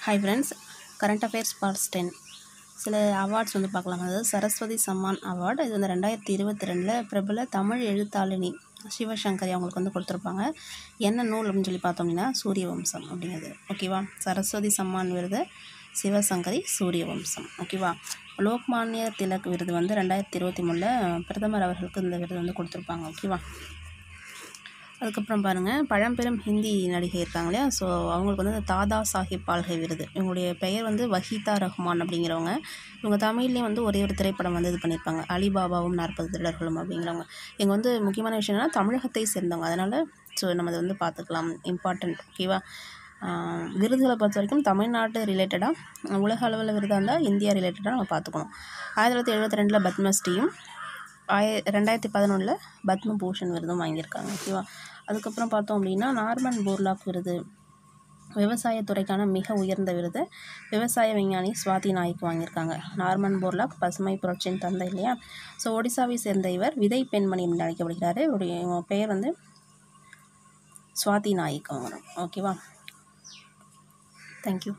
Hi friends, current affairs parts 10 சில awards வந்து பார்க்கலாம். அதாவது சரஸ்வதி சம்மான் அவார்டு. இது வந்து 2022 பிரபல தமிழ் எழுத்தாளினி சிவசங்கரி அவங்களுக்கு வந்து கொடுத்துருப்பாங்க. என்ன நூல் அப்படின்னு சொல்லி பார்த்தோம் அப்படின்னா சூரியவம்சம் அப்படிங்கிறது. ஓகேவா? சரஸ்வதி சம்மான் விருது சிவசங்கரி சூரியவம்சம். ஓகேவா? லோக்மானிய திலக் விருது வந்து 2023 பிரதமர் அவர்களுக்கு இந்த விருது வந்து கொடுத்துருப்பாங்க. ஓகேவா? அதுக்கப்புறம் பாருங்கள், பழம்பெரும் ஹிந்தி நடிகை இருக்காங்க இல்லையா, ஸோ அவங்களுக்கு வந்து தாதா சாஹிப் பால்கே விருது. இவங்களுடைய பெயர் வந்து வஹீதா ரஹ்மான் அப்படிங்கிறவங்க. இவங்க தமிழ்லேயும் வந்து ஒரே ஒரு திரைப்படம் வந்து இது பண்ணியிருப்பாங்க, அலிபாபாவும் 40 திருடர்களும் அப்படிங்கிறவங்க. இவங்க வந்து முக்கியமான விஷயம் என்னன்னா தமிழகத்தை சேர்ந்தவங்க. அதனால் ஸோ நம்ம அதை வந்து பார்த்துக்கலாம், இம்பார்ட்டண்ட். ஓகேவா? விருதுகளை பொறுத்த வரைக்கும் தமிழ்நாட்டு ரிலேட்டடாக, உலக அளவில் விருதாக இருந்தால் இந்தியா ரிலேட்டடாக நம்ம பார்த்துக்கணும். 1972 பத்மஸ்ரீயும் 2011 பத்மபூஷன் விருதும் வாங்கியிருக்காங்க. ஓகேவா? அதுக்கப்புறம் பார்த்தோம் அப்படின்னா நார்மன் போர்லாக் விருது விவசாயத்துறைக்கான மிக உயர்ந்த விருது விவசாய விஞ்ஞானி சுவாதி நாய்க்கு வாங்கியிருக்காங்க. நார்மன் போர்லாக் பசுமை புரட்சியின் தந்தை இல்லையா. ஸோ ஒடிசாவை சேர்ந்த இவர் விதை பெண்மணி அப்படின்னு அழைக்கப்படுகிறார். இவருடைய பெயர் வந்து சுவாதி நாய்க்கு வாங்கணும். ஓகேவா? தேங்க்யூ.